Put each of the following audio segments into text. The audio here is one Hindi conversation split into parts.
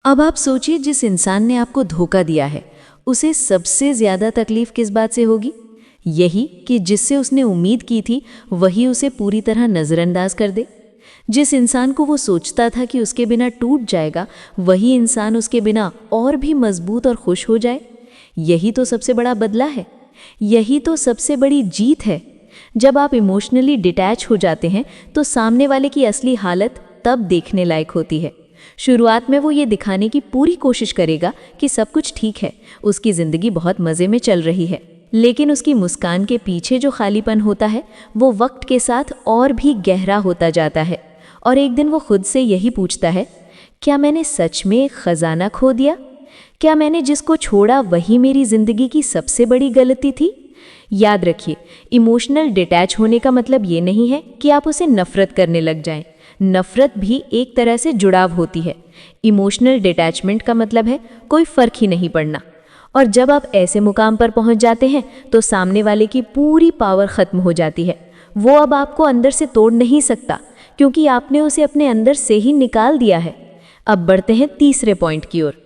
अब आप सोचिए, जिस इंसान ने आपको धोखा दिया है उसे सबसे ज्यादा तकलीफ किस बात से होगी? यही कि जिससे उसने उम्मीद की थी वही उसे पूरी तरह नज़रअंदाज कर दे। जिस इंसान को वो सोचता था कि उसके बिना टूट जाएगा, वही इंसान उसके बिना और भी मजबूत और खुश हो जाए। यही तो सबसे बड़ा बदला है, यही तो सबसे बड़ी जीत है। जब आप इमोशनली डिटैच हो जाते हैं तो सामने वाले की असली हालत तब देखने लायक होती है। शुरुआत में वो ये दिखाने की पूरी कोशिश करेगा कि सब कुछ ठीक है, उसकी ज़िंदगी बहुत मज़े में चल रही है, लेकिन उसकी मुस्कान के पीछे जो खालीपन होता है वो वक्त के साथ और भी गहरा होता जाता है। और एक दिन वो खुद से यही पूछता है, क्या मैंने सच में एक ख़जाना खो दिया? क्या मैंने जिसको छोड़ा वही मेरी ज़िंदगी की सबसे बड़ी गलती थी? याद रखिए, इमोशनल डिटैच होने का मतलब ये नहीं है कि आप उसे नफ़रत करने लग जाएं। नफ़रत भी एक तरह से जुड़ाव होती है। इमोशनल डिटैचमेंट का मतलब है कोई फ़र्क ही नहीं पड़ना। और जब आप ऐसे मुकाम पर पहुंच जाते हैं तो सामने वाले की पूरी पावर ख़त्म हो जाती है। वो अब आपको अंदर से तोड़ नहीं सकता, क्योंकि आपने उसे अपने अंदर से ही निकाल दिया है। अब बढ़ते हैं तीसरे पॉइंट की ओर।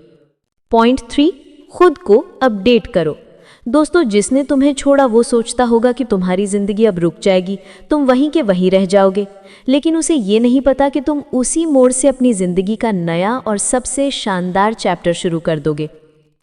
पॉइंट 3, खुद को अपडेट करो। दोस्तों, जिसने तुम्हें छोड़ा वो सोचता होगा कि तुम्हारी ज़िंदगी अब रुक जाएगी, तुम वहीं के वहीं रह जाओगे, लेकिन उसे ये नहीं पता कि तुम उसी मोड़ से अपनी ज़िंदगी का नया और सबसे शानदार चैप्टर शुरू कर दोगे।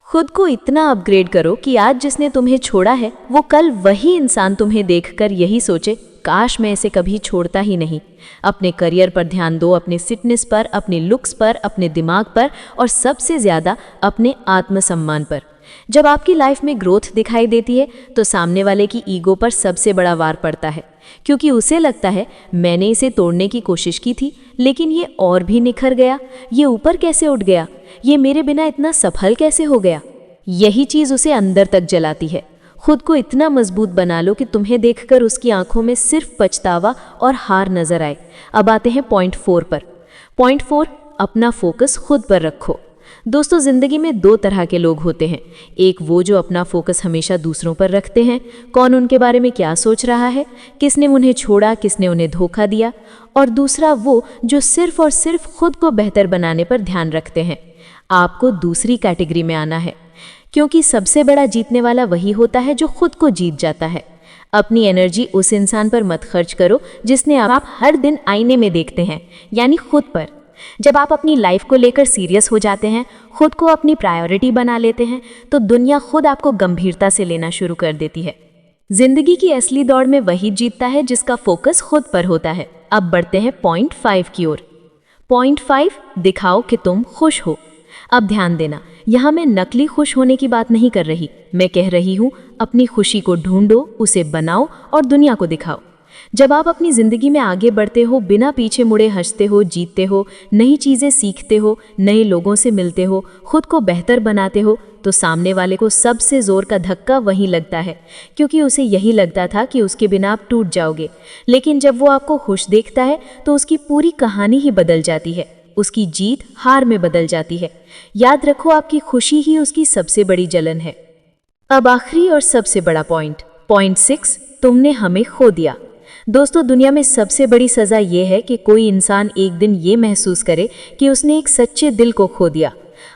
खुद को इतना अपग्रेड करो कि आज जिसने तुम्हें छोड़ा है वो कल वही इंसान तुम्हें देखकर यही सोचे, काश मैं इसे कभी छोड़ता ही नहीं। अपने करियर पर ध्यान दो, अपने फिटनेस पर, अपने लुक्स पर, अपने दिमाग पर और सबसे ज़्यादा अपने आत्मसम्मान पर। जब आपकी लाइफ में ग्रोथ दिखाई देती है तो सामने वाले की ईगो पर सबसे बड़ा वार पड़ता है, क्योंकि उसे लगता है मैंने इसे तोड़ने की कोशिश की थी लेकिन ये और भी निखर गया, ये ऊपर कैसे उठ गया, ये मेरे बिना इतना सफल कैसे हो गया। यही चीज़ उसे अंदर तक जलाती है। खुद को इतना मजबूत बना लो कि तुम्हें देखकर उसकी आंखों में सिर्फ पछतावा और हार नजर आए। अब आते हैं पॉइंट 4 पर। पॉइंट 4, अपना फोकस खुद पर रखो। दोस्तों, ज़िंदगी में 2 तरह के लोग होते हैं। एक वो जो अपना फोकस हमेशा दूसरों पर रखते हैं, कौन उनके बारे में क्या सोच रहा है, किसने उन्हें छोड़ा, किसने उन्हें धोखा दिया। और दूसरा वो जो सिर्फ और सिर्फ खुद को बेहतर बनाने पर ध्यान रखते हैं। आपको दूसरी कैटेगरी में आना है, क्योंकि सबसे बड़ा जीतने वाला वही होता है जो खुद को जीत जाता है। अपनी एनर्जी उस इंसान पर मत खर्च करो जिसने आप हर दिन आईने में देखते हैं, यानी खुद पर। जब आप अपनी लाइफ को लेकर सीरियस हो जाते हैं, खुद को अपनी प्रायोरिटी बना लेते हैं, तो दुनिया खुद आपको गंभीरता से लेना शुरू कर देती है। जिंदगी की असली दौड़ में वही जीतता है जिसका फोकस खुद पर होता है। अब बढ़ते हैं पॉइंट 5 की ओर। पॉइंट 5, दिखाओ कि तुम खुश हो। अब ध्यान देना, यहाँ मैं नकली खुश होने की बात नहीं कर रही। मैं कह रही हूँ अपनी खुशी को ढूंढो, उसे बनाओ और दुनिया को दिखाओ। जब आप अपनी ज़िंदगी में आगे बढ़ते हो, बिना पीछे मुड़े हंसते हो, जीतते हो, नई चीज़ें सीखते हो, नए लोगों से मिलते हो, खुद को बेहतर बनाते हो, तो सामने वाले को सबसे ज़ोर का धक्का वहीं लगता है, क्योंकि उसे यही लगता था कि उसके बिना आप टूट जाओगे। लेकिन जब वो आपको खुश देखता है तो उसकी पूरी कहानी ही बदल जाती है, उसकी जीत हार में बदल जाती है। याद रखो, आपकी खुशी ही उसकी सबसे बड़ी जलन है। अब आखिरी और सबसे बड़ा पॉइंट, पॉइंट 6, तुमने हमें खो दिया। दोस्तों, दुनिया में सबसे बड़ी सज़ा ये है कि कोई इंसान एक दिन ये महसूस करे कि उसने एक सच्चे दिल को खो दिया।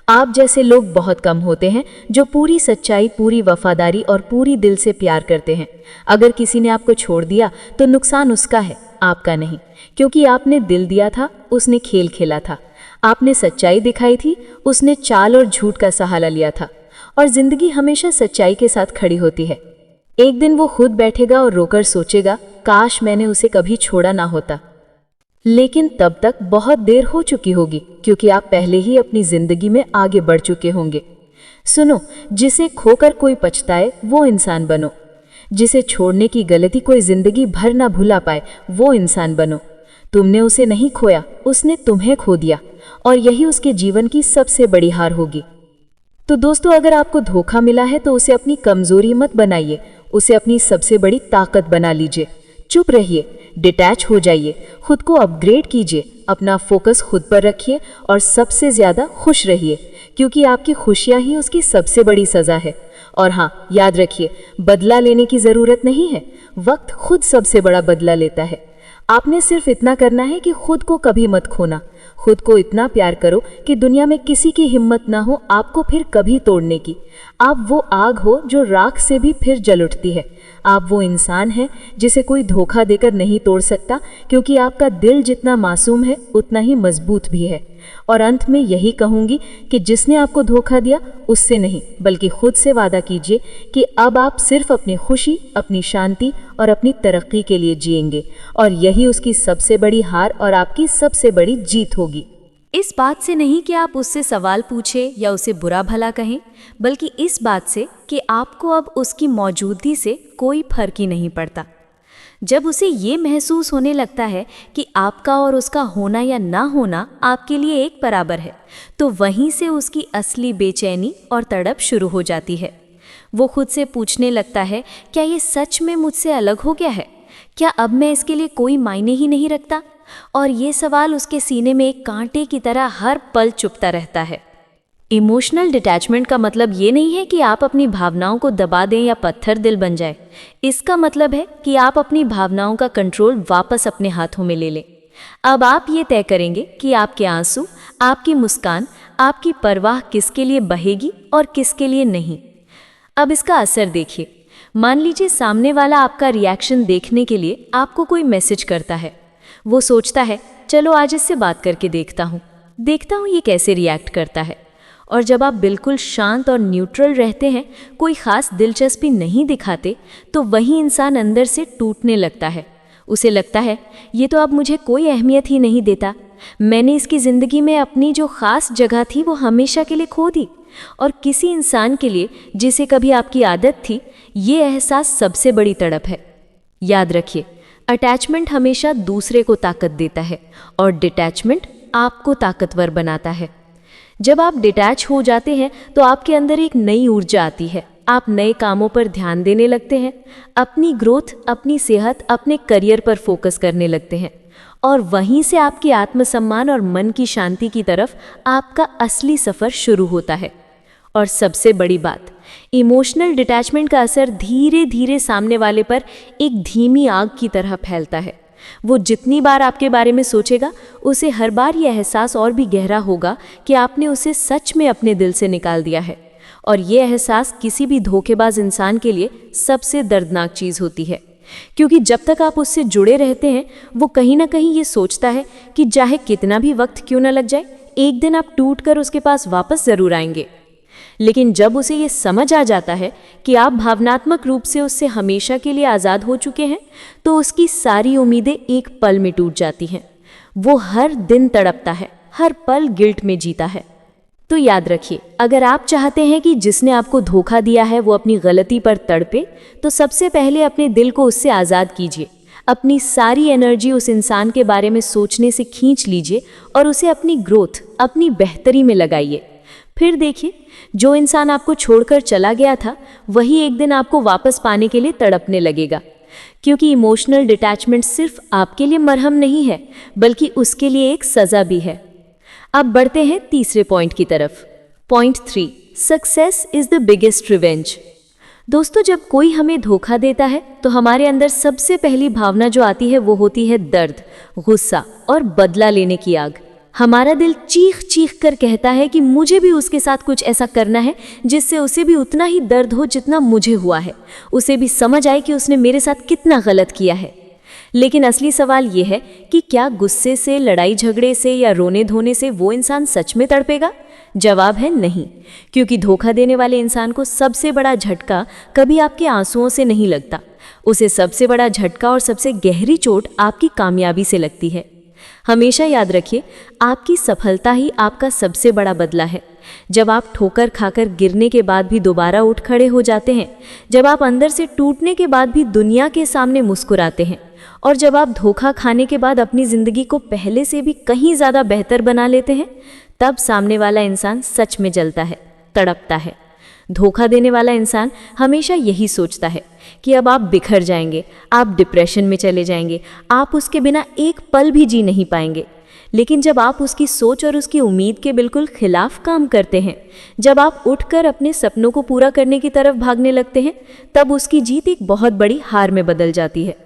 आप जैसे लोग बहुत कम होते हैं जो पूरी सच्चाई, पूरी वफादारी और पूरी दिल से प्यार करते हैं। अगर किसी ने आपको छोड़ दिया तो नुकसान उसका है, आपका नहीं, क्योंकि आपने दिल दिया था, उसने खेल खेला था। आपने सच्चाई दिखाई थी, उसने चाल और झूठ का सहारा लिया था। और जिंदगी हमेशा सच्चाई के साथ खड़ी होती है। एक दिन वो खुद बैठेगा और रोकर सोचेगा, काश मैंने उसे कभी छोड़ा ना होता। लेकिन तब तक बहुत देर हो चुकी होगी, क्योंकि आप पहले ही अपनी जिंदगी में आगे बढ़ चुके होंगे। सुनो, जिसे खोकर कोई पछताए वो इंसान बनो। जिसे छोड़ने की गलती कोई जिंदगी भर ना भुला पाए वो इंसान बनो। तुमने उसे नहीं खोया, उसने तुम्हें खो दिया, और यही उसके जीवन की सबसे बड़ी हार होगी। तो दोस्तों, अगर आपको धोखा मिला है तो उसे अपनी कमजोरी मत बनाइए, उसे अपनी सबसे बड़ी ताकत बना लीजिए। चुप रहिए, डिटैच हो जाइए, खुद को अपग्रेड कीजिए, अपना फोकस खुद पर रखिए और सबसे ज़्यादा खुश रहिए, क्योंकि आपकी खुशियाँ ही उसकी सबसे बड़ी सज़ा है। और हाँ, याद रखिए, बदला लेने की ज़रूरत नहीं है, वक्त खुद सबसे बड़ा बदला लेता है। आपने सिर्फ इतना करना है कि खुद को कभी मत खोना, खुद को इतना प्यार करो कि दुनिया में किसी की हिम्मत ना हो आपको फिर कभी तोड़ने की। आप वो आग हो जो राख से भी फिर जल उठती है। आप वो इंसान हैं जिसे कोई धोखा देकर नहीं तोड़ सकता, क्योंकि आपका दिल जितना मासूम है उतना ही मजबूत भी है। और अंत में यही कहूँगी कि जिसने आपको धोखा दिया उससे नहीं बल्कि खुद से वादा कीजिए कि अब आप सिर्फ अपनी खुशी, अपनी शांति और अपनी तरक्की के लिए जिएंगे, और यही उसकी सबसे बड़ी हार और आपकी सबसे बड़ी जीत होगी। इस बात से नहीं कि आप उससे सवाल पूछे या उसे बुरा भला कहें, बल्कि इस बात से कि आपको अब उसकी मौजूदगी से कोई फर्क ही नहीं पड़ता। जब उसे ये महसूस होने लगता है कि आपका और उसका होना या ना होना आपके लिए एक बराबर है, तो वहीं से उसकी असली बेचैनी और तड़प शुरू हो जाती है। वो खुद से पूछने लगता है, क्या ये सच में मुझसे अलग हो गया है? क्या अब मैं इसके लिए कोई मायने ही नहीं रखता? और ये सवाल उसके सीने में एक कांटे की तरह हर पल चुभता रहता है। इमोशनल डिटैचमेंट का मतलब ये नहीं है कि आप अपनी भावनाओं को दबा दें या पत्थर दिल बन जाए। इसका मतलब है कि आप अपनी भावनाओं का कंट्रोल वापस अपने हाथों में ले लें। अब आप ये तय करेंगे कि आपके आंसू, आपकी मुस्कान, आपकी परवाह किसके लिए बहेगी और किसके लिए नहीं। अब इसका असर देखिए। मान लीजिए सामने वाला आपका रिएक्शन देखने के लिए आपको कोई मैसेज करता है। वो सोचता है, चलो आज इससे बात करके देखता हूँ ये कैसे रिएक्ट करता है। और जब आप बिल्कुल शांत और न्यूट्रल रहते हैं, कोई ख़ास दिलचस्पी नहीं दिखाते, तो वही इंसान अंदर से टूटने लगता है। उसे लगता है, ये तो अब मुझे कोई अहमियत ही नहीं देता। मैंने इसकी ज़िंदगी में अपनी जो ख़ास जगह थी वो हमेशा के लिए खो दी। और किसी इंसान के लिए जिसे कभी आपकी आदत थी, ये एहसास सबसे बड़ी तड़प है। याद रखिए, अटैचमेंट हमेशा दूसरे को ताकत देता है और डिटैचमेंट आपको ताकतवर बनाता है। जब आप डिटैच हो जाते हैं तो आपके अंदर एक नई ऊर्जा आती है। आप नए कामों पर ध्यान देने लगते हैं, अपनी ग्रोथ, अपनी सेहत, अपने करियर पर फोकस करने लगते हैं, और वहीं से आपके आत्मसम्मान और मन की शांति की तरफ आपका असली सफ़र शुरू होता है। और सबसे बड़ी बात, इमोशनल डिटैचमेंट का असर धीरे धीरे सामने वाले पर एक धीमी आग की तरह फैलता है। वो जितनी बार आपके बारे में सोचेगा, उसे हर बार ये एहसास और भी गहरा होगा कि आपने उसे सच में अपने दिल से निकाल दिया है। और ये एहसास किसी भी धोखेबाज इंसान के लिए सबसे दर्दनाक चीज़ होती है, क्योंकि जब तक आप उससे जुड़े रहते हैं, वो कहीं ना कहीं ये सोचता है कि चाहे कितना भी वक्त क्यों न लग जाए, एक दिन आप टूट कर उसके पास वापस ज़रूर आएंगे। लेकिन जब उसे ये समझ आ जाता है कि आप भावनात्मक रूप से उससे हमेशा के लिए आज़ाद हो चुके हैं, तो उसकी सारी उम्मीदें एक पल में टूट जाती हैं। वो हर दिन तड़पता है, हर पल गिल्ट में जीता है। तो याद रखिए, अगर आप चाहते हैं कि जिसने आपको धोखा दिया है वो अपनी गलती पर तड़पे, तो सबसे पहले अपने दिल को उससे आज़ाद कीजिए। अपनी सारी एनर्जी उस इंसान के बारे में सोचने से खींच लीजिए और उसे अपनी ग्रोथ, अपनी बेहतरी में लगाइए। फिर देखिए, जो इंसान आपको छोड़कर चला गया था, वही एक दिन आपको वापस पाने के लिए तड़पने लगेगा। क्योंकि इमोशनल डिटैचमेंट सिर्फ आपके लिए मरहम नहीं है, बल्कि उसके लिए एक सज़ा भी है। अब बढ़ते हैं तीसरे पॉइंट की तरफ। Point 3, success is the biggest revenge. दोस्तों, जब कोई हमें धोखा देता है तो हमारे अंदर सबसे पहली भावना जो आती है वो होती है दर्द, गुस्सा और बदला लेने की आग। हमारा दिल चीख चीख कर कहता है कि मुझे भी उसके साथ कुछ ऐसा करना है जिससे उसे भी उतना ही दर्द हो जितना मुझे हुआ है, उसे भी समझ आए कि उसने मेरे साथ कितना गलत किया है। लेकिन असली सवाल ये है कि क्या गुस्से से, लड़ाई झगड़े से या रोने धोने से वो इंसान सच में तड़पेगा? जवाब है नहीं, क्योंकि धोखा देने वाले इंसान को सबसे बड़ा झटका कभी आपके आंसुओं से नहीं लगता। उसे सबसे बड़ा झटका और सबसे गहरी चोट आपकी कामयाबी से लगती है। हमेशा याद रखिए, आपकी सफलता ही आपका सबसे बड़ा बदला है। जब आप ठोकर खाकर गिरने के बाद भी दोबारा उठ खड़े हो जाते हैं, जब आप अंदर से टूटने के बाद भी दुनिया के सामने मुस्कुराते हैं, और जब आप धोखा खाने के बाद अपनी ज़िंदगी को पहले से भी कहीं ज़्यादा बेहतर बना लेते हैं, तब सामने वाला इंसान सच में जलता है, तड़पता है। धोखा देने वाला इंसान हमेशा यही सोचता है कि अब आप बिखर जाएंगे, आप डिप्रेशन में चले जाएंगे, आप उसके बिना एक पल भी जी नहीं पाएंगे। लेकिन जब आप उसकी सोच और उसकी उम्मीद के बिल्कुल खिलाफ काम करते हैं, जब आप उठकर अपने सपनों को पूरा करने की तरफ भागने लगते हैं, तब उसकी जीत एक बहुत बड़ी हार में बदल जाती है।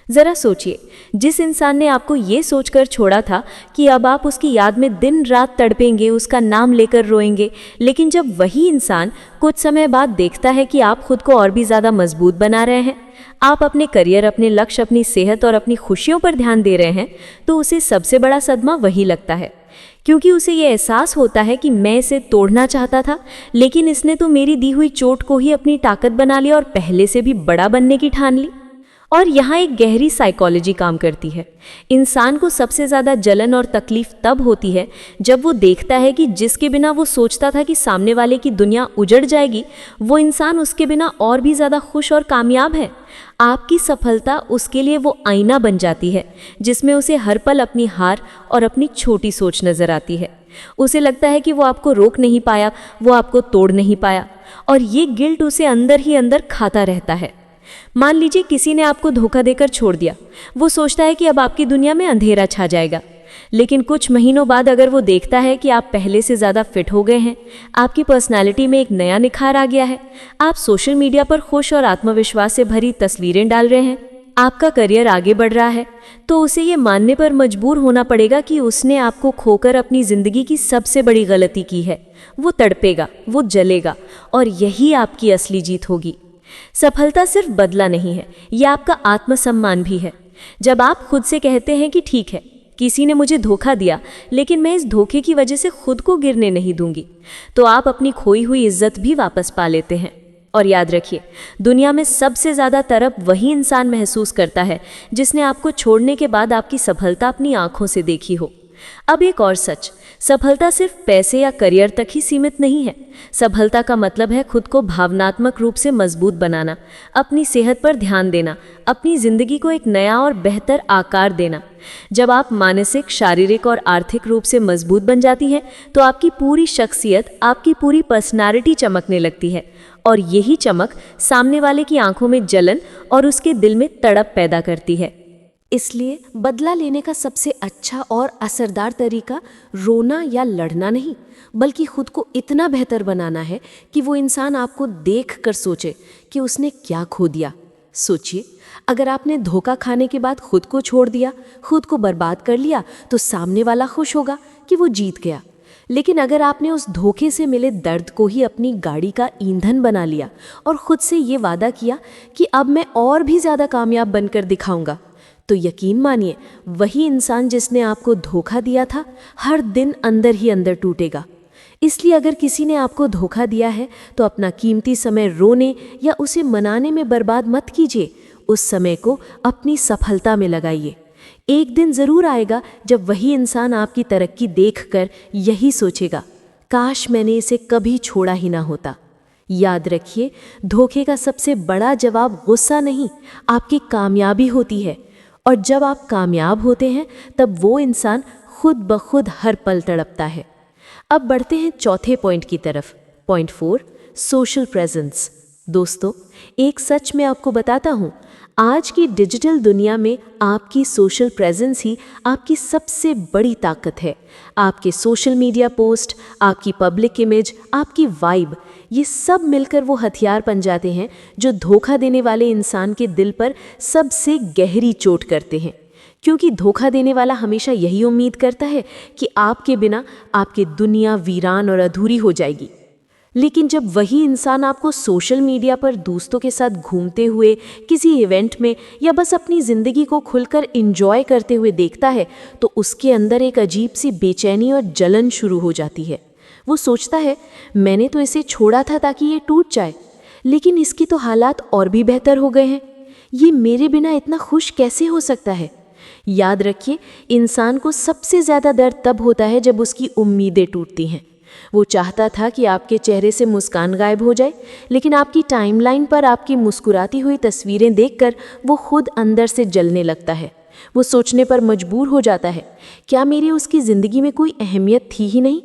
ज़रा सोचिए, जिस इंसान ने आपको ये सोचकर छोड़ा था कि अब आप उसकी याद में दिन रात तड़पेंगे, उसका नाम लेकर रोएंगे, लेकिन जब वही इंसान कुछ समय बाद देखता है कि आप खुद को और भी ज़्यादा मजबूत बना रहे हैं, आप अपने करियर, अपने लक्ष्य, अपनी सेहत और अपनी खुशियों पर ध्यान दे रहे हैं, तो उसे सबसे बड़ा सदमा वही लगता है। क्योंकि उसे ये एहसास होता है कि मैं इसे तोड़ना चाहता था, लेकिन इसने तो मेरी दी हुई चोट को ही अपनी ताकत बना लिया और पहले से भी बड़ा बनने की ठान ली। और यहाँ एक गहरी साइकोलॉजी काम करती है। इंसान को सबसे ज़्यादा जलन और तकलीफ तब होती है जब वो देखता है कि जिसके बिना वो सोचता था कि सामने वाले की दुनिया उजड़ जाएगी, वो इंसान उसके बिना और भी ज़्यादा खुश और कामयाब है। आपकी सफलता उसके लिए वो आईना बन जाती है जिसमें उसे हर पल अपनी हार और अपनी छोटी सोच नज़र आती है। उसे लगता है कि वो आपको रोक नहीं पाया, वो आपको तोड़ नहीं पाया, और ये गिल्ट उसे अंदर ही अंदर खाता रहता है। मान लीजिए किसी ने आपको धोखा देकर छोड़ दिया। वो सोचता है कि अब आपकी दुनिया में अंधेरा छा जाएगा, लेकिन कुछ महीनों बाद अगर वो देखता है कि आप पहले से ज़्यादा फिट हो गए हैं, आपकी पर्सनालिटी में एक नया निखार आ गया है, आप सोशल मीडिया पर खुश और आत्मविश्वास से भरी तस्वीरें डाल रहे हैं, आपका करियर आगे बढ़ रहा है, तो उसे ये मानने पर मजबूर होना पड़ेगा कि उसने आपको खोकर अपनी ज़िंदगी की सबसे बड़ी गलती की है। वो तड़पेगा, वो जलेगा, और यही आपकी असली जीत होगी। सफलता सिर्फ बदला नहीं है, यह आपका आत्मसम्मान भी है। जब आप खुद से कहते हैं कि ठीक है, किसी ने मुझे धोखा दिया, लेकिन मैं इस धोखे की वजह से खुद को गिरने नहीं दूंगी, तो आप अपनी खोई हुई इज्जत भी वापस पा लेते हैं। और याद रखिए, दुनिया में सबसे ज़्यादा तड़प वही इंसान महसूस करता है जिसने आपको छोड़ने के बाद आपकी सफलता अपनी आंखों से देखी हो। अब एक और सच, सफलता सिर्फ पैसे या करियर तक ही सीमित नहीं है। सफलता का मतलब है खुद को भावनात्मक रूप से मजबूत बनाना, अपनी सेहत पर ध्यान देना, अपनी ज़िंदगी को एक नया और बेहतर आकार देना। जब आप मानसिक, शारीरिक और आर्थिक रूप से मजबूत बन जाती हैं, तो आपकी पूरी शख्सियत, आपकी पूरी पर्सनालिटी चमकने लगती है, और यही चमक सामने वाले की आंखों में जलन और उसके दिल में तड़प पैदा करती है। इसलिए बदला लेने का सबसे अच्छा और असरदार तरीका रोना या लड़ना नहीं, बल्कि खुद को इतना बेहतर बनाना है कि वो इंसान आपको देख कर सोचे कि उसने क्या खो दिया। सोचिए, अगर आपने धोखा खाने के बाद खुद को छोड़ दिया, खुद को बर्बाद कर लिया, तो सामने वाला खुश होगा कि वो जीत गया। लेकिन अगर आपने उस धोखे से मिले दर्द को ही अपनी गाड़ी का ईंधन बना लिया और खुद से ये वादा किया कि अब मैं और भी ज़्यादा कामयाब बनकर दिखाऊंगा, तो यकीन मानिए, वही इंसान जिसने आपको धोखा दिया था हर दिन अंदर ही अंदर टूटेगा। इसलिए अगर किसी ने आपको धोखा दिया है, तो अपना कीमती समय रोने या उसे मनाने में बर्बाद मत कीजिए। उस समय को अपनी सफलता में लगाइए। एक दिन ज़रूर आएगा जब वही इंसान आपकी तरक्की देखकर यही सोचेगा, काश मैंने इसे कभी छोड़ा ही ना होता। याद रखिए, धोखे का सबसे बड़ा जवाब गुस्सा नहीं, आपकी कामयाबी होती है। और जब आप कामयाब होते हैं, तब वो इंसान खुद ब खुद हर पल तड़पता है। अब बढ़ते हैं चौथे पॉइंट की तरफ। Point 4, social presence. दोस्तों, एक सच मैं आपको बताता हूँ, आज की डिजिटल दुनिया में आपकी सोशल प्रेजेंस ही आपकी सबसे बड़ी ताकत है। आपके सोशल मीडिया पोस्ट, आपकी पब्लिक इमेज, आपकी वाइब, ये सब मिलकर वो हथियार बन जाते हैं जो धोखा देने वाले इंसान के दिल पर सबसे गहरी चोट करते हैं। क्योंकि धोखा देने वाला हमेशा यही उम्मीद करता है कि आपके बिना आपकी दुनिया वीरान और अधूरी हो जाएगी। लेकिन जब वही इंसान आपको सोशल मीडिया पर दोस्तों के साथ घूमते हुए, किसी इवेंट में, या बस अपनी ज़िंदगी को खुलकर एंजॉय करते हुए देखता है, तो उसके अंदर एक अजीब सी बेचैनी और जलन शुरू हो जाती है। वो सोचता है, मैंने तो इसे छोड़ा था ताकि ये टूट जाए, लेकिन इसकी तो हालात और भी बेहतर हो गए हैं। ये मेरे बिना इतना खुश कैसे हो सकता है? याद रखिए, इंसान को सबसे ज़्यादा दर्द तब होता है जब उसकी उम्मीदें टूटती हैं। वो चाहता था कि आपके चेहरे से मुस्कान गायब हो जाए, लेकिन आपकी टाइमलाइन पर आपकी मुस्कुराती हुई तस्वीरें देखकर वो खुद अंदर से जलने लगता है। वो सोचने पर मजबूर हो जाता है, क्या मेरी उसकी ज़िंदगी में कोई अहमियत थी ही नहीं?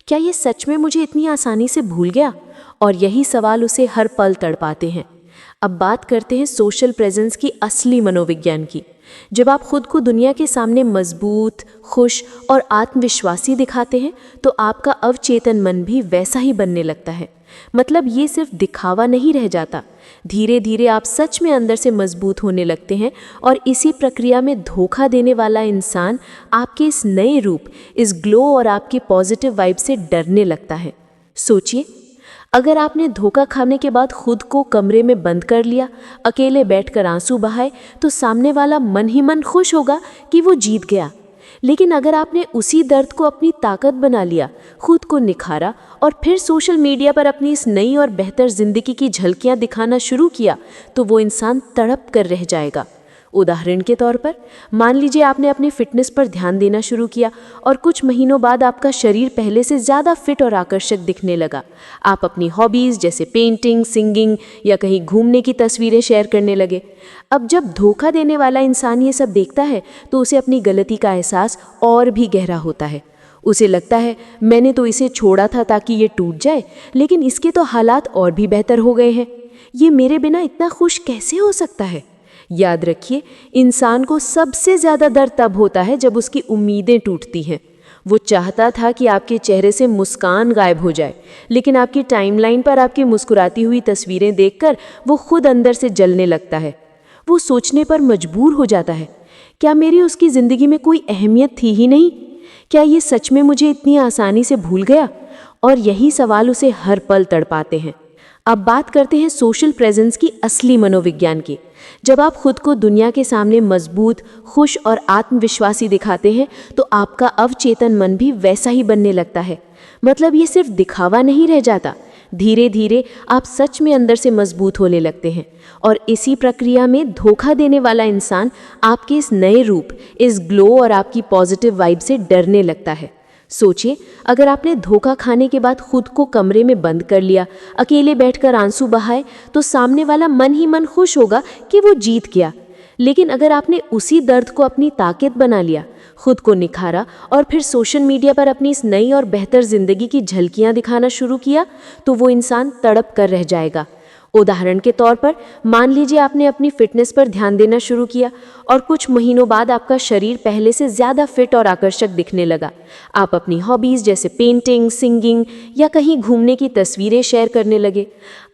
क्या ये सच में मुझे इतनी आसानी से भूल गया? और यही सवाल उसे हर पल तड़पाते हैं। अब बात करते हैं सोशल प्रेजेंस की असली मनोविज्ञान की। जब आप खुद को दुनिया के सामने मजबूत, खुश और आत्मविश्वासी दिखाते हैं तो आपका अवचेतन मन भी वैसा ही बनने लगता है। मतलब ये सिर्फ दिखावा नहीं रह जाता, धीरे धीरे आप सच में अंदर से मजबूत होने लगते हैं और इसी प्रक्रिया में धोखा देने वाला इंसान आपके इस नए रूप, इस ग्लो और आपके पॉजिटिव वाइब से डरने लगता है। सोचिए, अगर आपने धोखा खाने के बाद खुद को कमरे में बंद कर लिया, अकेले बैठकर आंसू बहाए, तो सामने वाला मन ही मन खुश होगा कि वो जीत गया। लेकिन अगर आपने उसी दर्द को अपनी ताकत बना लिया, खुद को निखारा और फिर सोशल मीडिया पर अपनी इस नई और बेहतर ज़िंदगी की झलकियां दिखाना शुरू किया, तो वो इंसान तड़प कर रह जाएगा। उदाहरण के तौर पर मान लीजिए आपने अपने फिटनेस पर ध्यान देना शुरू किया और कुछ महीनों बाद आपका शरीर पहले से ज़्यादा फिट और आकर्षक दिखने लगा। आप अपनी हॉबीज़ जैसे पेंटिंग, सिंगिंग या कहीं घूमने की तस्वीरें शेयर करने लगे। अब जब धोखा देने वाला इंसान ये सब देखता है तो उसे अपनी गलती का एहसास और भी गहरा होता है। उसे लगता है मैंने तो इसे छोड़ा था ताकि ये टूट जाए, लेकिन इसके तो हालात और भी बेहतर हो गए हैं। ये मेरे बिना इतना खुश कैसे हो सकता है? याद रखिए, इंसान को सबसे ज़्यादा दर्द तब होता है जब उसकी उम्मीदें टूटती हैं। वो चाहता था कि आपके चेहरे से मुस्कान गायब हो जाए, लेकिन आपकी टाइमलाइन पर आपकी मुस्कुराती हुई तस्वीरें देखकर वो खुद अंदर से जलने लगता है। वो सोचने पर मजबूर हो जाता है, क्या मेरी उसकी ज़िंदगी में कोई अहमियत थी ही नहीं? क्या ये सच में मुझे इतनी आसानी से भूल गया? और यही सवाल उसे हर पल तड़पाते हैं। अब बात करते हैं सोशल प्रेजेंस की असली मनोविज्ञान की। जब आप खुद को दुनिया के सामने मजबूत, खुश और आत्मविश्वासी दिखाते हैं तो आपका अवचेतन मन भी वैसा ही बनने लगता है। मतलब ये सिर्फ दिखावा नहीं रह जाता, धीरे धीरे आप सच में अंदर से मजबूत होने लगते हैं और इसी प्रक्रिया में धोखा देने वाला इंसान आपके इस नए रूप, इस ग्लो और आपकी पॉजिटिव वाइब से डरने लगता है। सोचिए, अगर आपने धोखा खाने के बाद खुद को कमरे में बंद कर लिया, अकेले बैठकर आंसू बहाए, तो सामने वाला मन ही मन खुश होगा कि वो जीत गया। लेकिन अगर आपने उसी दर्द को अपनी ताकत बना लिया, खुद को निखारा और फिर सोशल मीडिया पर अपनी इस नई और बेहतर ज़िंदगी की झलकियां दिखाना शुरू किया, तो वो इंसान तड़प कर रह जाएगा। उदाहरण के तौर पर मान लीजिए आपने अपनी फिटनेस पर ध्यान देना शुरू किया और कुछ महीनों बाद आपका शरीर पहले से ज़्यादा फिट और आकर्षक दिखने लगा। आप अपनी हॉबीज़ जैसे पेंटिंग, सिंगिंग या कहीं घूमने की तस्वीरें शेयर करने लगे।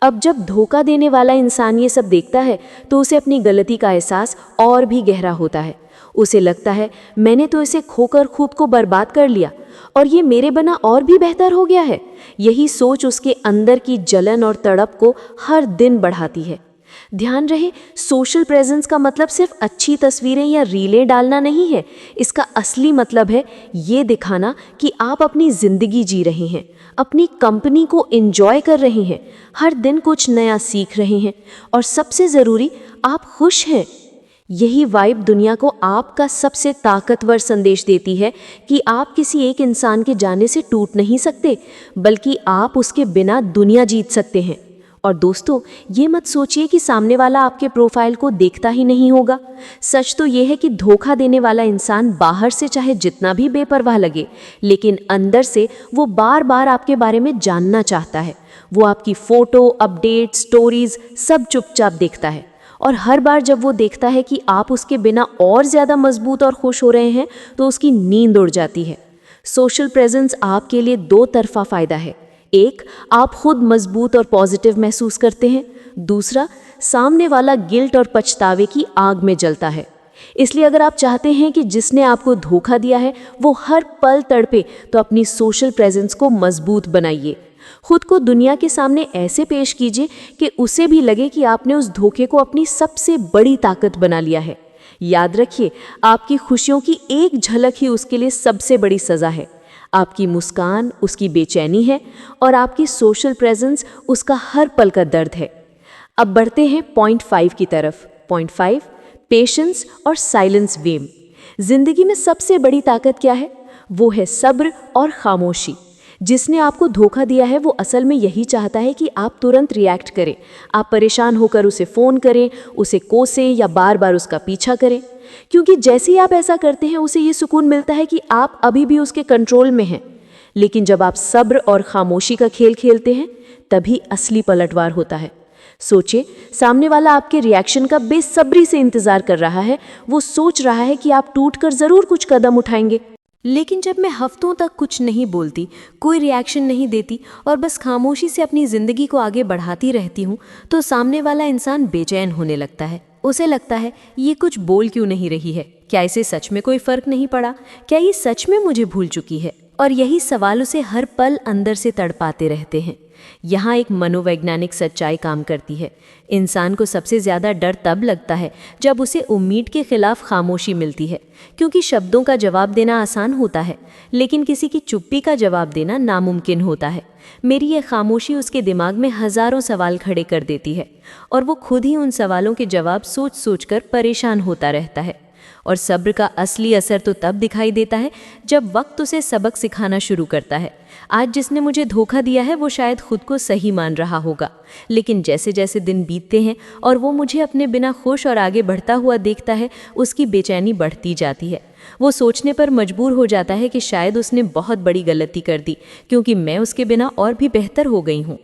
अब जब धोखा देने वाला इंसान ये सब देखता है तो उसे अपनी गलती का एहसास और भी गहरा होता है। उसे लगता है मैंने तो इसे खोकर खुद को बर्बाद कर लिया और ये मेरे बिना और भी बेहतर हो गया है। यही सोच उसके अंदर की जलन और तड़प को हर दिन बढ़ाती है। ध्यान रहे, सोशल प्रेजेंस का मतलब सिर्फ अच्छी तस्वीरें या रीलें डालना नहीं है। इसका असली मतलब है ये दिखाना कि आप अपनी ज़िंदगी जी रहे हैं, अपनी कंपनी को एंजॉय कर रहे हैं, हर दिन कुछ नया सीख रहे हैं और सबसे ज़रूरी, आप खुश हैं। यही वाइब दुनिया को आपका सबसे ताकतवर संदेश देती है कि आप किसी एक इंसान के जाने से टूट नहीं सकते, बल्कि आप उसके बिना दुनिया जीत सकते हैं। और दोस्तों, ये मत सोचिए कि सामने वाला आपके प्रोफाइल को देखता ही नहीं होगा। सच तो ये है कि धोखा देने वाला इंसान बाहर से चाहे जितना भी बेपरवाह लगे, लेकिन अंदर से वो बार बार आपके बारे में जानना चाहता है। वो आपकी फ़ोटो, अपडेट, स्टोरीज सब चुपचाप देखता है और हर बार जब वो देखता है कि आप उसके बिना और ज़्यादा मजबूत और खुश हो रहे हैं तो उसकी नींद उड़ जाती है। सोशल प्रेजेंस आपके लिए दो तरफा फ़ायदा है। एक, आप खुद मजबूत और पॉजिटिव महसूस करते हैं। दूसरा, सामने वाला गिल्ट और पछतावे की आग में जलता है। इसलिए अगर आप चाहते हैं कि जिसने आपको धोखा दिया है वो हर पल तड़पे, तो अपनी सोशल प्रेजेंस को मजबूत बनाइए। खुद को दुनिया के सामने ऐसे पेश कीजिए कि उसे भी लगे कि आपने उस धोखे को अपनी सबसे बड़ी ताकत बना लिया है। याद रखिए, आपकी खुशियों की एक झलक ही उसके लिए सबसे बड़ी सज़ा है। आपकी मुस्कान उसकी बेचैनी है और आपकी सोशल प्रेजेंस उसका हर पल का दर्द है। अब बढ़ते हैं पॉइंट 5 की तरफ। पॉइंट 5, पेशेंस और साइलेंस वेम। जिंदगी में सबसे बड़ी ताकत क्या है? वो है सब्र और खामोशी। जिसने आपको धोखा दिया है वो असल में यही चाहता है कि आप तुरंत रिएक्ट करें। आप परेशान होकर उसे फ़ोन करें, उसे कोसें या बार बार उसका पीछा करें, क्योंकि जैसे ही आप ऐसा करते हैं उसे ये सुकून मिलता है कि आप अभी भी उसके कंट्रोल में हैं। लेकिन जब आप सब्र और खामोशी का खेल खेलते हैं तभी असली पलटवार होता है। सोचिए, सामने वाला आपके रिएक्शन का बेसब्री से इंतजार कर रहा है। वो सोच रहा है कि आप टूटकर जरूर कुछ कदम उठाएंगे। लेकिन जब मैं हफ्तों तक कुछ नहीं बोलती, कोई रिएक्शन नहीं देती और बस खामोशी से अपनी ज़िंदगी को आगे बढ़ाती रहती हूँ, तो सामने वाला इंसान बेचैन होने लगता है। उसे लगता है ये कुछ बोल क्यों नहीं रही है, क्या इसे सच में कोई फ़र्क नहीं पड़ा, क्या ये सच में मुझे भूल चुकी है। और यही सवाल उसे हर पल अंदर से तड़पाते रहते हैं। यहाँ एक मनोवैज्ञानिक सच्चाई काम करती है। इंसान को सबसे ज़्यादा डर तब लगता है जब उसे उम्मीद के खिलाफ खामोशी मिलती है, क्योंकि शब्दों का जवाब देना आसान होता है, लेकिन किसी की चुप्पी का जवाब देना नामुमकिन होता है। मेरी यह खामोशी उसके दिमाग में हज़ारों सवाल खड़े कर देती है और वो खुद ही उन सवालों के जवाब सोच सोच कर परेशान होता रहता है। और सब्र का असली असर तो तब दिखाई देता है जब वक्त उसे सबक सिखाना शुरू करता है। आज जिसने मुझे धोखा दिया है वो शायद खुद को सही मान रहा होगा, लेकिन जैसे जैसे दिन बीतते हैं और वो मुझे अपने बिना खुश और आगे बढ़ता हुआ देखता है, उसकी बेचैनी बढ़ती जाती है। वो सोचने पर मजबूर हो जाता है कि शायद उसने बहुत बड़ी गलती कर दी, क्योंकि मैं उसके बिना और भी बेहतर हो गई हूँ।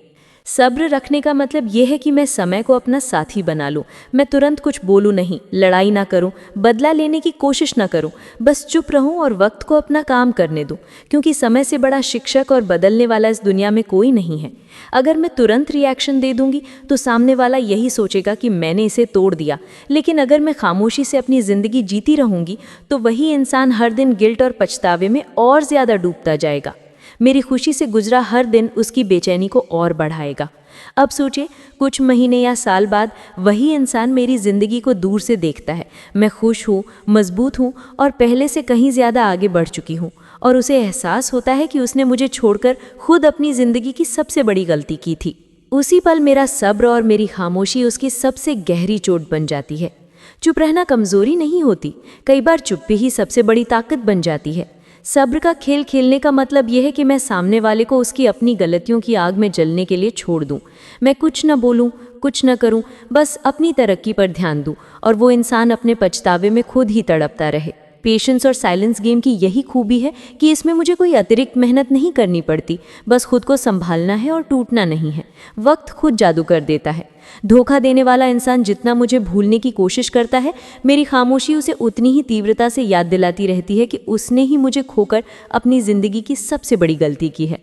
सब्र रखने का मतलब यह है कि मैं समय को अपना साथी बना लूं। मैं तुरंत कुछ बोलूं नहीं, लड़ाई ना करूं, बदला लेने की कोशिश ना करूं, बस चुप रहूं और वक्त को अपना काम करने दूं, क्योंकि समय से बड़ा शिक्षक और बदलने वाला इस दुनिया में कोई नहीं है। अगर मैं तुरंत रिएक्शन दे दूंगी तो सामने वाला यही सोचेगा कि मैंने इसे तोड़ दिया, लेकिन अगर मैं खामोशी से अपनी ज़िंदगी जीती रहूंगी तो वही इंसान हर दिन गिल्ट और पछतावे में और ज़्यादा डूबता जाएगा। मेरी खुशी से गुजरा हर दिन उसकी बेचैनी को और बढ़ाएगा। अब सोचिए, कुछ महीने या साल बाद वही इंसान मेरी ज़िंदगी को दूर से देखता है। मैं खुश हूँ, मजबूत हूँ और पहले से कहीं ज़्यादा आगे बढ़ चुकी हूँ, और उसे एहसास होता है कि उसने मुझे छोड़कर खुद अपनी ज़िंदगी की सबसे बड़ी गलती की थी। उसी पल मेरा सब्र और मेरी खामोशी उसकी सबसे गहरी चोट बन जाती है। चुप रहना कमज़ोरी नहीं होती, कई बार चुप्पी ही सबसे बड़ी ताकत बन जाती है। सब्र का खेल खेलने का मतलब यह है कि मैं सामने वाले को उसकी अपनी गलतियों की आग में जलने के लिए छोड़ दूं। मैं कुछ न बोलूं, कुछ न करूं, बस अपनी तरक्की पर ध्यान दूं और वो इंसान अपने पछतावे में खुद ही तड़पता रहे। पेशेंस और साइलेंस गेम की यही खूबी है कि इसमें मुझे कोई अतिरिक्त मेहनत नहीं करनी पड़ती, बस खुद को संभालना है और टूटना नहीं है। वक्त खुद जादू कर देता है। धोखा देने वाला इंसान जितना मुझे भूलने की कोशिश करता है, मेरी खामोशी उसे उतनी ही तीव्रता से याद दिलाती रहती है कि उसने ही मुझे खोकर अपनी ज़िंदगी की सबसे बड़ी गलती की है।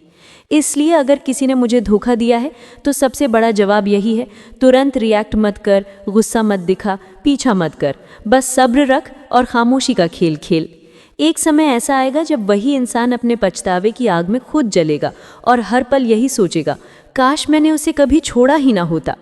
इसलिए अगर किसी ने मुझे धोखा दिया है तो सबसे बड़ा जवाब यही है, तुरंत रिएक्ट मत कर, गुस्सा मत दिखा, पीछा मत कर, बस सब्र रख और खामोशी का खेल खेल। एक समय ऐसा आएगा जब वही इंसान अपने पछतावे की आग में खुद जलेगा और हर पल यही सोचेगा, काश मैंने उसे कभी छोड़ा ही ना होता।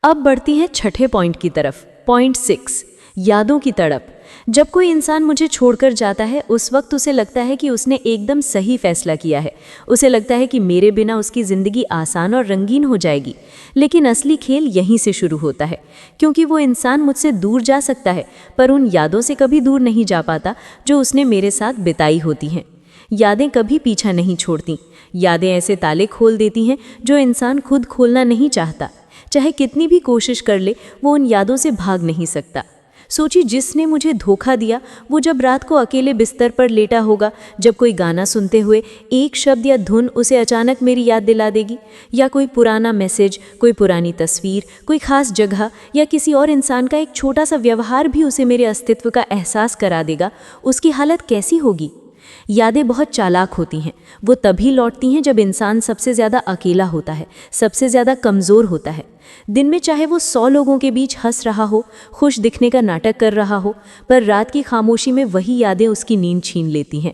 अब बढ़ती हैं छठे पॉइंट की तरफ। पॉइंट 6, यादों की तड़प। जब कोई इंसान मुझे छोड़कर जाता है उस वक्त उसे लगता है कि उसने एकदम सही फैसला किया है। उसे लगता है कि मेरे बिना उसकी ज़िंदगी आसान और रंगीन हो जाएगी। लेकिन असली खेल यहीं से शुरू होता है, क्योंकि वो इंसान मुझसे दूर जा सकता है पर उन यादों से कभी दूर नहीं जा पाता जो उसने मेरे साथ बिताई होती हैं। यादें कभी पीछा नहीं छोड़ती। यादें ऐसे ताले खोल देती हैं जो इंसान खुद खोलना नहीं चाहता। चाहे कितनी भी कोशिश कर ले, वो उन यादों से भाग नहीं सकता। सोचिए, जिसने मुझे धोखा दिया वो जब रात को अकेले बिस्तर पर लेटा होगा, जब कोई गाना सुनते हुए एक शब्द या धुन उसे अचानक मेरी याद दिला देगी, या कोई पुराना मैसेज, कोई पुरानी तस्वीर, कोई खास जगह या किसी और इंसान का एक छोटा सा व्यवहार भी उसे मेरे अस्तित्व का एहसास करा देगा, उसकी हालत कैसी होगी। यादें बहुत चालाक होती हैं। वो तभी लौटती हैं जब इंसान सबसे ज़्यादा अकेला होता है, सबसे ज़्यादा कमज़ोर होता है। दिन में चाहे वो 100 लोगों के बीच हंस रहा हो, खुश दिखने का नाटक कर रहा हो, पर रात की खामोशी में वही यादें उसकी नींद छीन लेती हैं।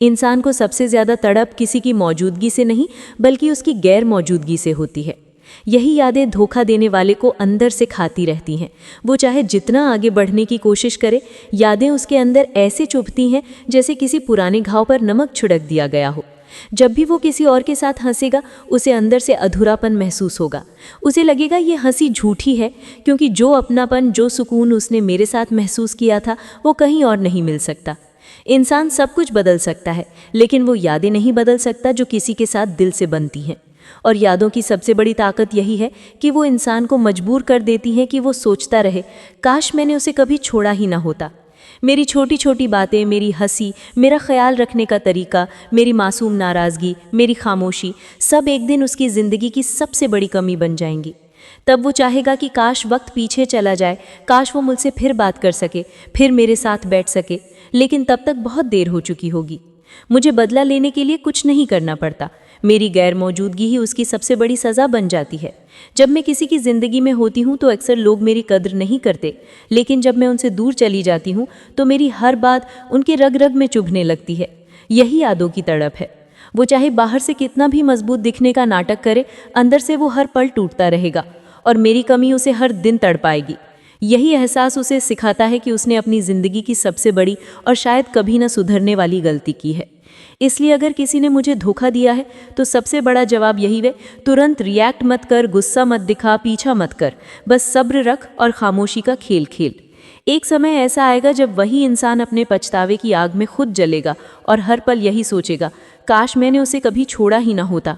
इंसान को सबसे ज़्यादा तड़प किसी की मौजूदगी से नहीं, बल्कि उसकी गैर मौजूदगी से होती है। यही यादें धोखा देने वाले को अंदर से खाती रहती हैं। वो चाहे जितना आगे बढ़ने की कोशिश करे, यादें उसके अंदर ऐसे चुभती हैं जैसे किसी पुराने घाव पर नमक छिड़क दिया गया हो। जब भी वो किसी और के साथ हंसेगा, उसे अंदर से अधूरापन महसूस होगा। उसे लगेगा ये हंसी झूठी है, क्योंकि जो अपनापन, जो सुकून उसने मेरे साथ महसूस किया था, वो कहीं और नहीं मिल सकता। इंसान सब कुछ बदल सकता है, लेकिन वो यादें नहीं बदल सकता जो किसी के साथ दिल से बनती हैं। और यादों की सबसे बड़ी ताकत यही है कि वो इंसान को मजबूर कर देती हैं कि वो सोचता रहे, काश मैंने उसे कभी छोड़ा ही ना होता। मेरी छोटी छोटी बातें, मेरी हंसी, मेरा ख्याल रखने का तरीका, मेरी मासूम नाराज़गी, मेरी खामोशी, सब एक दिन उसकी ज़िंदगी की सबसे बड़ी कमी बन जाएंगी। तब वो चाहेगा कि काश वक्त पीछे चला जाए, काश वो मुझसे फिर बात कर सके, फिर मेरे साथ बैठ सके, लेकिन तब तक बहुत देर हो चुकी होगी। मुझे बदला लेने के लिए कुछ नहीं करना पड़ता, मेरी गैर मौजूदगी ही उसकी सबसे बड़ी सज़ा बन जाती है। जब मैं किसी की ज़िंदगी में होती हूँ तो अक्सर लोग मेरी कद्र नहीं करते, लेकिन जब मैं उनसे दूर चली जाती हूँ तो मेरी हर बात उनके रग रग में चुभने लगती है। यही यादों की तड़प है। वो चाहे बाहर से कितना भी मजबूत दिखने का नाटक करे, अंदर से वो हर पल टूटता रहेगा और मेरी कमी उसे हर दिन तड़पाएगी। यही एहसास उसे सिखाता है कि उसने अपनी ज़िंदगी की सबसे बड़ी और शायद कभी न सुधरने वाली गलती की है। इसलिए अगर किसी ने मुझे धोखा दिया है तो सबसे बड़ा जवाब यही है, तुरंत रिएक्ट मत कर, गुस्सा मत दिखा, पीछा मत कर, बस सब्र रख और खामोशी का खेल खेल। एक समय ऐसा आएगा जब वही इंसान अपने पछतावे की आग में खुद जलेगा और हर पल यही सोचेगा, काश मैंने उसे कभी छोड़ा ही ना होता।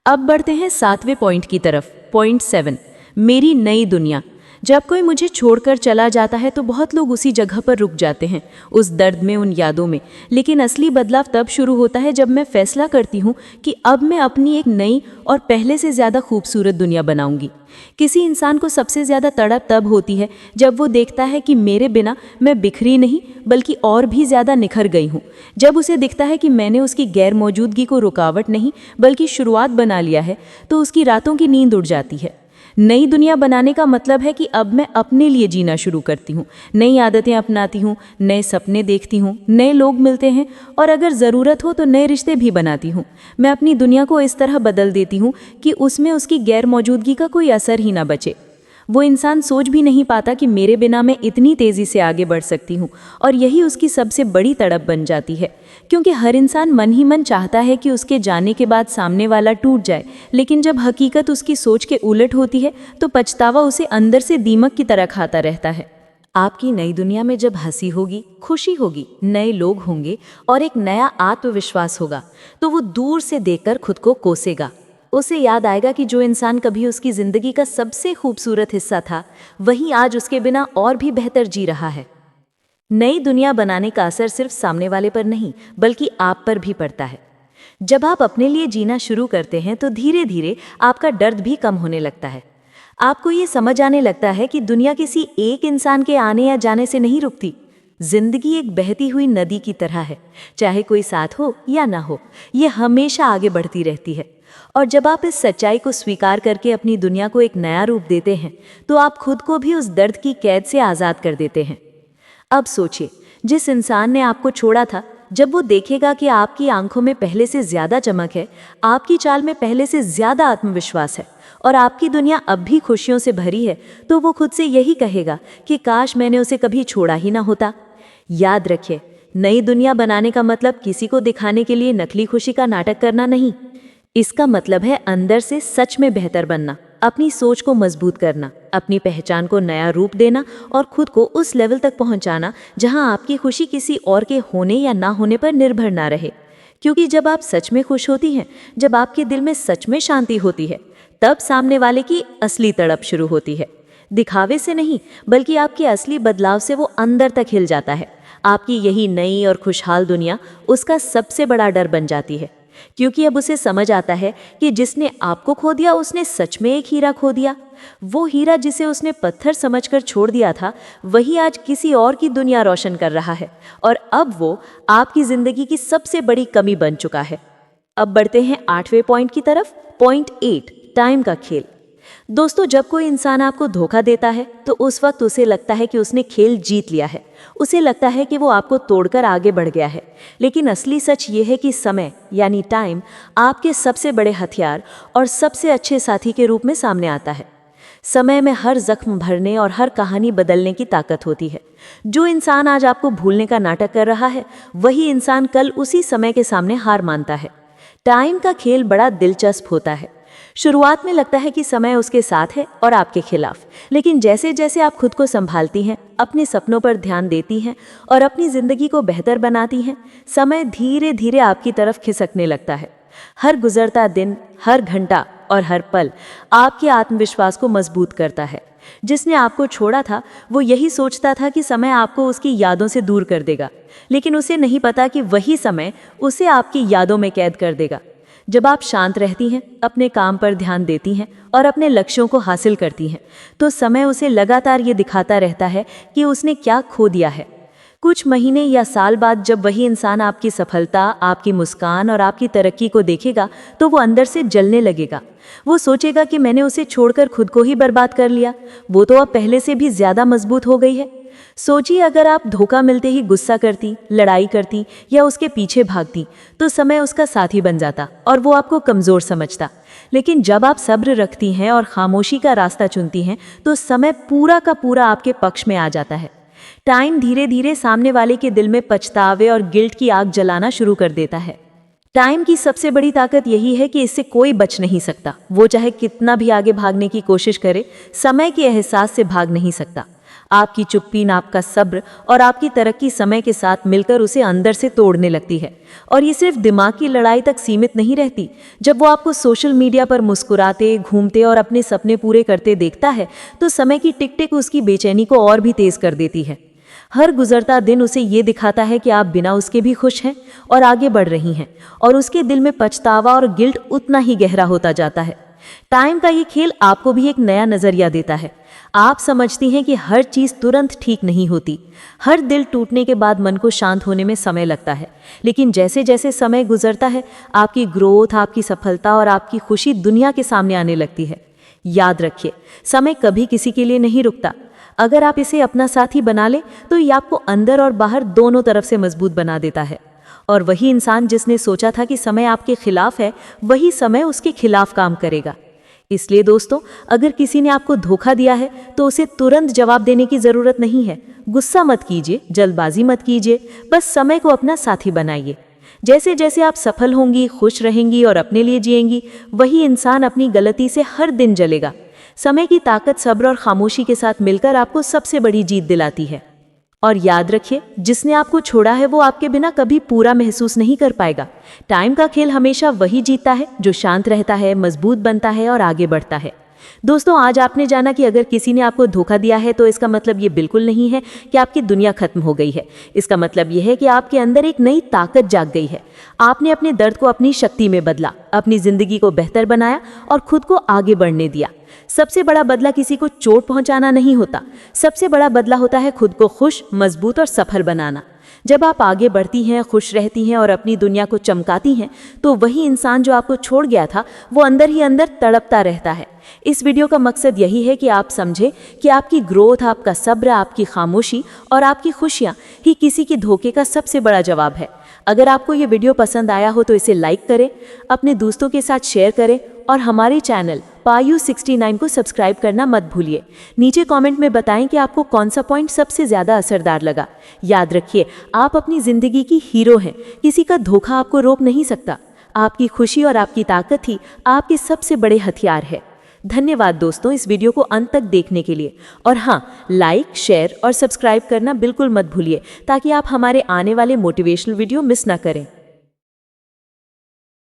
अब बढ़ते हैं 7वें पॉइंट की तरफ। पॉइंट 7, मेरी नई दुनिया। जब कोई मुझे छोड़कर चला जाता है तो बहुत लोग उसी जगह पर रुक जाते हैं, उस दर्द में, उन यादों में। लेकिन असली बदलाव तब शुरू होता है जब मैं फैसला करती हूँ कि अब मैं अपनी एक नई और पहले से ज़्यादा खूबसूरत दुनिया बनाऊंगी। किसी इंसान को सबसे ज़्यादा तड़प तब होती है जब वो देखता है कि मेरे बिना मैं बिखरी नहीं बल्कि और भी ज़्यादा निखर गई हूँ। जब उसे दिखता है कि मैंने उसकी गैर मौजूदगी को रुकावट नहीं बल्कि शुरुआत बना लिया है, तो उसकी रातों की नींद उड़ जाती है। नई दुनिया बनाने का मतलब है कि अब मैं अपने लिए जीना शुरू करती हूँ, नई आदतें अपनाती हूँ, नए सपने देखती हूँ, नए लोग मिलते हैं और अगर ज़रूरत हो तो नए रिश्ते भी बनाती हूँ। मैं अपनी दुनिया को इस तरह बदल देती हूँ कि उसमें उसकी गैर मौजूदगी का कोई असर ही ना बचे। वो इंसान सोच भी नहीं पाता कि मेरे बिना मैं इतनी तेज़ी से आगे बढ़ सकती हूँ, और यही उसकी सबसे बड़ी तड़प बन जाती है। क्योंकि हर इंसान मन ही मन चाहता है कि उसके जाने के बाद सामने वाला टूट जाए, लेकिन जब हकीकत उसकी सोच के उलट होती है तो पछतावा उसे अंदर से दीमक की तरह खाता रहता है। आपकी नई दुनिया में जब हंसी होगी, खुशी होगी, नए लोग होंगे और एक नया आत्मविश्वास होगा, तो वो दूर से देखकर खुद को कोसेगा। उसे याद आएगा कि जो इंसान कभी उसकी ज़िंदगी का सबसे खूबसूरत हिस्सा था, वही आज उसके बिना और भी बेहतर जी रहा है। नई दुनिया बनाने का असर सिर्फ सामने वाले पर नहीं बल्कि आप पर भी पड़ता है। जब आप अपने लिए जीना शुरू करते हैं तो धीरे धीरे आपका दर्द भी कम होने लगता है। आपको ये समझ आने लगता है कि दुनिया किसी एक इंसान के आने या जाने से नहीं रुकती। जिंदगी एक बहती हुई नदी की तरह है, चाहे कोई साथ हो या ना हो, ये हमेशा आगे बढ़ती रहती है। और जब आप इस सच्चाई को स्वीकार करके अपनी दुनिया को एक नया रूप देते हैं तो आप खुद को भी उस दर्द की कैद से आज़ाद कर देते हैं। अब सोचिए, जिस इंसान ने आपको छोड़ा था, जब वो देखेगा कि आपकी आंखों में पहले से ज़्यादा चमक है, आपकी चाल में पहले से ज़्यादा आत्मविश्वास है और आपकी दुनिया अब भी खुशियों से भरी है, तो वो खुद से यही कहेगा कि काश मैंने उसे कभी छोड़ा ही ना होता। याद रखिए, नई दुनिया बनाने का मतलब किसी को दिखाने के लिए नकली खुशी का नाटक करना नहीं। इसका मतलब है अंदर से सच में बेहतर बनना, अपनी सोच को मजबूत करना, अपनी पहचान को नया रूप देना और खुद को उस लेवल तक पहुंचाना जहां आपकी खुशी किसी और के होने या ना होने पर निर्भर ना रहे। क्योंकि जब आप सच में खुश होती हैं, जब आपके दिल में सच में शांति होती है, तब सामने वाले की असली तड़प शुरू होती है। दिखावे से नहीं बल्कि आपके असली बदलाव से वो अंदर तक हिल जाता है। आपकी यही नई और खुशहाल दुनिया उसका सबसे बड़ा डर बन जाती है, क्योंकि अब उसे समझ आता है कि जिसने आपको खो दिया उसने सच में एक हीरा खो दिया। वो हीरा जिसे उसने पत्थर समझकर छोड़ दिया था, वही आज किसी और की दुनिया रोशन कर रहा है और अब वो आपकी जिंदगी की सबसे बड़ी कमी बन चुका है। अब बढ़ते हैं 8वें पॉइंट की तरफ। पॉइंट 8, टाइम का खेल। दोस्तों, जब कोई इंसान आपको धोखा देता है तो उस वक्त उसे लगता है कि उसने खेल जीत लिया है, उसे लगता है कि वो आपको तोड़कर आगे बढ़ गया है। लेकिन असली सच ये है कि समय यानी टाइम आपके सबसे बड़े हथियार और सबसे अच्छे साथी के रूप में सामने आता है। समय में हर जख्म भरने और हर कहानी बदलने की ताकत होती है। जो इंसान आज आपको भूलने का नाटक कर रहा है, वही इंसान कल उसी समय के सामने हार मानता है। टाइम का खेल बड़ा दिलचस्प होता है। शुरुआत में लगता है कि समय उसके साथ है और आपके खिलाफ, लेकिन जैसे जैसे आप खुद को संभालती हैं, अपने सपनों पर ध्यान देती हैं और अपनी जिंदगी को बेहतर बनाती हैं, समय धीरे धीरे आपकी तरफ खिसकने लगता है। हर गुजरता दिन, हर घंटा और हर पल आपके आत्मविश्वास को मजबूत करता है। जिसने आपको छोड़ा था वो यही सोचता था कि समय आपको उसकी यादों से दूर कर देगा, लेकिन उसे नहीं पता कि वही समय उसे आपकी यादों में कैद कर देगा। जब आप शांत रहती हैं, अपने काम पर ध्यान देती हैं और अपने लक्ष्यों को हासिल करती हैं, तो समय उसे लगातार ये दिखाता रहता है कि उसने क्या खो दिया है। कुछ महीने या साल बाद जब वही इंसान आपकी सफलता, आपकी मुस्कान और आपकी तरक्की को देखेगा, तो वो अंदर से जलने लगेगा। वो सोचेगा कि मैंने उसे छोड़कर खुद को ही बर्बाद कर लिया, वो तो अब पहले से भी ज्यादा मजबूत हो गई है। सोचिए, अगर आप धोखा मिलते ही गुस्सा करती, लड़ाई करती या उसके पीछे भागती, तो समय उसका साथी बन जाता और वो आपको कमज़ोर समझता। लेकिन जब आप सब्र रखती हैं और खामोशी का रास्ता चुनती हैं, तो समय पूरा का पूरा आपके पक्ष में आ जाता है। टाइम धीरे धीरे सामने वाले के दिल में पछतावे और गिल्ट की आग जलाना शुरू कर देता है। टाइम की सबसे बड़ी ताकत यही है कि इससे कोई बच नहीं सकता। वो चाहे कितना भी आगे भागने की कोशिश करे, समय के एहसास से भाग नहीं सकता। आपकी चुप्पी, आपका सब्र और आपकी तरक्की समय के साथ मिलकर उसे अंदर से तोड़ने लगती है। और ये सिर्फ दिमाग की लड़ाई तक सीमित नहीं रहती। जब वो आपको सोशल मीडिया पर मुस्कुराते, घूमते और अपने सपने पूरे करते देखता है, तो समय की टिक टिक उसकी बेचैनी को और भी तेज कर देती है। हर गुजरता दिन उसे ये दिखाता है कि आप बिना उसके भी खुश हैं और आगे बढ़ रही हैं, और उसके दिल में पछतावा और गिल्ट उतना ही गहरा होता जाता है। टाइम का ये खेल आपको भी एक नया नजरिया देता है। आप समझती हैं कि हर चीज़ तुरंत ठीक नहीं होती। हर दिल टूटने के बाद मन को शांत होने में समय लगता है, लेकिन जैसे जैसे समय गुजरता है, आपकी ग्रोथ, आपकी सफलता और आपकी खुशी दुनिया के सामने आने लगती है। याद रखिए, समय कभी किसी के लिए नहीं रुकता। अगर आप इसे अपना साथी बना ले, तो ये आपको अंदर और बाहर दोनों तरफ से मजबूत बना देता है। और वही इंसान जिसने सोचा था कि समय आपके खिलाफ है, वही समय उसके खिलाफ काम करेगा। इसलिए दोस्तों, अगर किसी ने आपको धोखा दिया है, तो उसे तुरंत जवाब देने की जरूरत नहीं है। गुस्सा मत कीजिए, जल्दबाजी मत कीजिए, बस समय को अपना साथी बनाइए। जैसे जैसे आप सफल होंगी, खुश रहेंगी और अपने लिए जिएंगी, वही इंसान अपनी गलती से हर दिन जलेगा। समय की ताकत सब्र और खामोशी के साथ मिलकर आपको सबसे बड़ी जीत दिलाती है। और याद रखिए, जिसने आपको छोड़ा है वो आपके बिना कभी पूरा महसूस नहीं कर पाएगा। टाइम का खेल हमेशा वही जीतता है जो शांत रहता है, मजबूत बनता है और आगे बढ़ता है। दोस्तों, आज आपने जाना कि अगर किसी ने आपको धोखा दिया है, तो इसका मतलब ये बिल्कुल नहीं है कि आपकी दुनिया खत्म हो गई है। इसका मतलब ये है कि आपके अंदर एक नई ताकत जाग गई है। आपने अपने दर्द को अपनी शक्ति में बदला, अपनी जिंदगी को बेहतर बनाया और खुद को आगे बढ़ने दिया। सबसे बड़ा बदला किसी को चोट पहुंचाना नहीं होता, सबसे बड़ा बदला होता है खुद को खुश, मजबूत और सफल बनाना। जब आप आगे बढ़ती हैं, खुश रहती हैं और अपनी दुनिया को चमकाती हैं, तो वही इंसान जो आपको छोड़ गया था, वो अंदर ही अंदर तड़पता रहता है। इस वीडियो का मकसद यही है कि आप समझें कि आपकी ग्रोथ, आपका सब्र, आपकी खामोशी और आपकी खुशियाँ ही किसी की धोखे का सबसे बड़ा जवाब है। अगर आपको ये वीडियो पसंद आया हो तो इसे लाइक करें, अपने दोस्तों के साथ शेयर करें और हमारे चैनल पायु 69 को सब्सक्राइब करना मत भूलिए। नीचे कमेंट में बताएं कि आपको कौन सा पॉइंट सबसे ज़्यादा असरदार लगा। याद रखिए, आप अपनी ज़िंदगी की हीरो हैं। किसी का धोखा आपको रोक नहीं सकता। आपकी खुशी और आपकी ताकत ही आपके सबसे बड़े हथियार है। धन्यवाद दोस्तों, इस वीडियो को अंत तक देखने के लिए। और हाँ, लाइक, शेयर और सब्सक्राइब करना बिल्कुल मत भूलिए, ताकि आप हमारे आने वाले मोटिवेशनल वीडियो मिस ना करें।